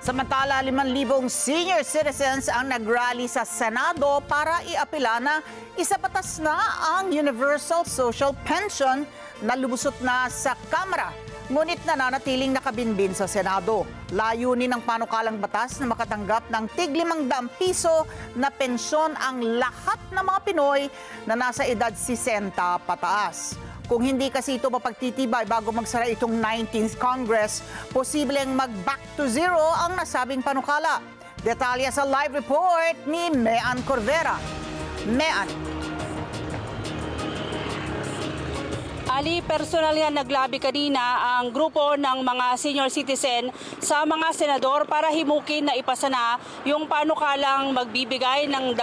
Samantala, 5,000 senior citizens ang nagrally sa Senado para iapila na isapatas na ang Universal Social Pension na lumusot na sa Kamara. Ngunit nananatiling nakabinbin sa Senado. Layunin ng panukalang batas na makatanggap ng tig-500 piso na pensyon ang lahat ng mga Pinoy na nasa edad 60 pataas. Kung hindi kasi ito mapagtitibay bago magsara itong 19th Congress, posibleng mag-back to zero ang nasabing panukala. Detalye sa live report ni Mean Corvera. Mean. Ali, personal nga naglabi kanina ang grupo ng mga senior citizen sa mga senador para himukin na ipasa na yung panukalang magbibigay ng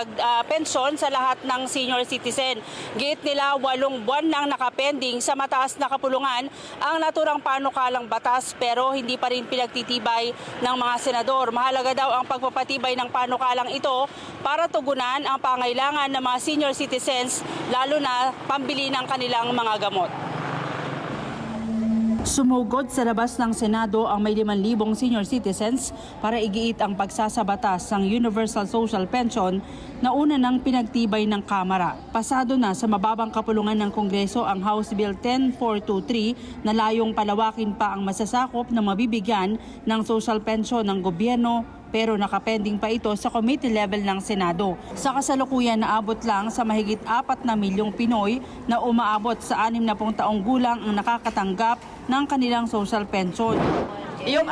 pensyon sa lahat ng senior citizen. Gate nila 8 buwan nang nakapending sa mataas na kapulungan ang naturang panukalang batas pero hindi pa rin pinagtitibay ng mga senador. Mahalaga daw ang pagpapatibay ng panukalang ito para tugunan ang pangailangan ng mga senior citizens lalo na pambili ng kanilang mga gamot. Sumugod sa labas ng Senado ang may 5,000 senior citizens para igiit ang pagsasabatas ng Universal Social Pension na una ng pinagtibay ng Kamara. Pasado na sa mababang kapulungan ng Kongreso ang House Bill 10423 na layong palawakin pa ang masasakop na mabibigyan ng social pension ng gobyerno pero nakapending pa ito sa committee level ng Senado. Sa kasalukuyan naabot lang sa mahigit 4 na milyong Pinoy na umaabot sa 60 taong gulang ang nakakatanggap ng kanilang social pension. Yung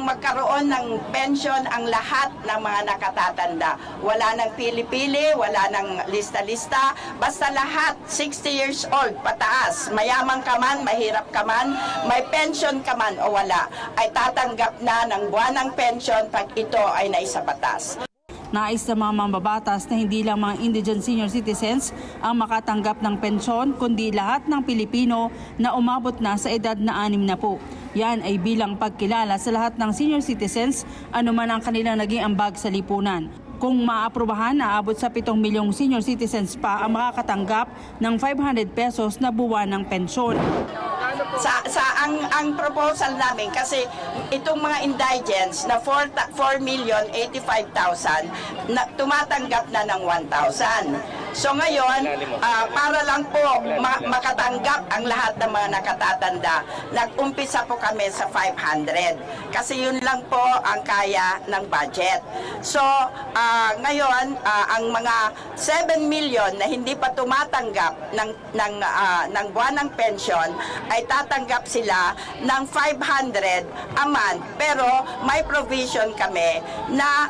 magkaroon ng pension ang lahat ng mga nakatatanda. Wala nang pili-pili, wala nang lista-lista, basta lahat 60 years old pataas, mayaman ka man, mahirap ka man, may pension ka man o wala, ay tatanggap na ng buwanang pension pag ito ay naisabatas. Nais ng mga mambabatas na hindi lang mga indigent senior citizens ang makatanggap ng pensyon kundi lahat ng Pilipino na umabot na sa edad na 60. Yan ay bilang pagkilala sa lahat ng senior citizens anuman ang kanilang naging ambag sa lipunan. Kung maaprubahan, naabot sa 7 milyong senior citizens pa ang makakatanggap ng 500 pesos na buwan ng pensyon. Ang proposal namin kasi itong mga indigents na 4,085,000 na tumatanggap na ng 1,000. So ngayon, para lang po makatanggap ang lahat ng mga nakatatanda, nag-umpisa po kami sa 500 kasi yun lang po ang kaya ng budget. So ngayon, ang mga 7 million na hindi pa tumatanggap ng buwanang pension ay tatanggap sila ng 500 a month pero may provision kami na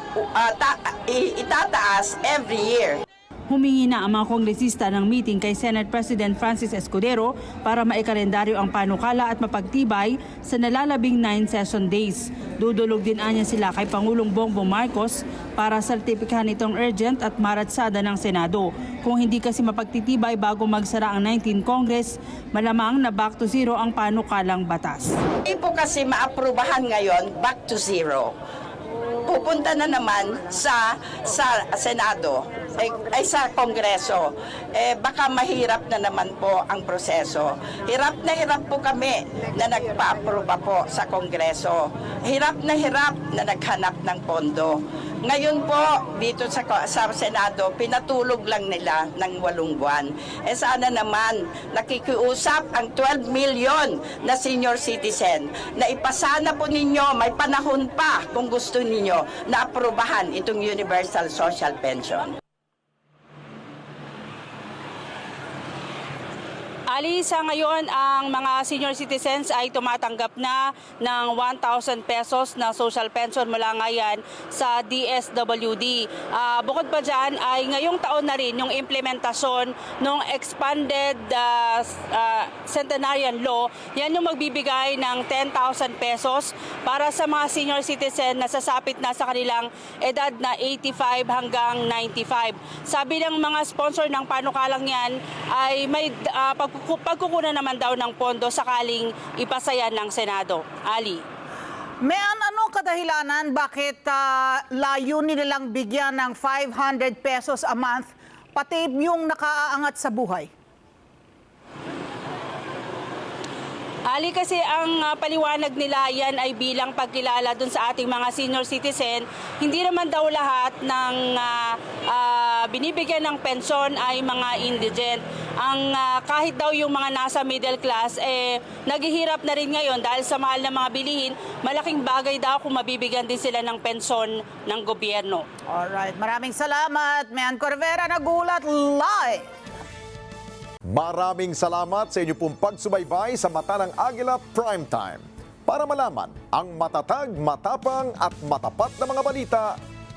itataas every year. Humingi na ang mga kongresista ng meeting kay Senate President Francis Escudero para maikalendaryo ang panukala at mapagtibay sa nalalabing 9 session days. Dudulog din anya sila kay Pangulong Bongbong Marcos para sertipikahan itong urgent at maratsada ng Senado. Kung hindi kasi mapagtitibay bago magsara ang 19th Congress, malamang na back to zero ang panukalang batas. Hindi po kasi maaprubahan ngayon back to zero. Pupunta na naman sa Senado, ay sa Kongreso. Baka mahirap na naman po ang proseso. Hirap po kami na nagpa-aproba po sa Kongreso. Hirap na naghanap ng pondo. Ngayon po, dito sa Senado, pinatulog lang nila ng 8 buwan. Sana naman, nakikiusap ang 12 million na senior citizen na ipasana po ninyo, may panahon pa kung gusto ninyo na aprobahan itong Universal Social Pension. Ali, sa ngayon, ang mga senior citizens ay tumatanggap na ng 1,000 pesos na social pension mula ngayon sa DSWD. Bukod pa dyan, ay ngayong taon na rin yung implementasyon ng expanded centenarian law. Yan yung magbibigay ng 10,000 pesos para sa mga senior citizen na sasapit na sa kanilang edad na 85 hanggang 95. Sabi ng mga sponsor ng panukalang yan ay may pagkukunan naman daw ng pondo sakaling ipasaya ng Senado. Ali. Mean, ano kadahilanan bakit layunin nilang bigyan ng 500 pesos a month pati yung nakaaangat sa buhay? Ali, kasi ang paliwanag nila yan ay bilang pagkilala dun sa ating mga senior citizen. Hindi naman daw lahat ng binibigyan ng pensyon ay mga indigent. Kahit daw yung mga nasa middle class, naghihirap na rin ngayon dahil sa mahal na mga bilihin. Malaking bagay daw kung mabibigyan din sila ng pensyon ng gobyerno. Alright, maraming salamat. Mian Corvera, nagulat live. Maraming salamat sa inyo pong pagsubaybay sa Mata ng Agila Primetime. Para malaman ang matatag, matapang at matapat na mga balita,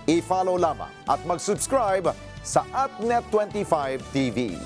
i-follow lamang at mag-subscribe sa @net25tv.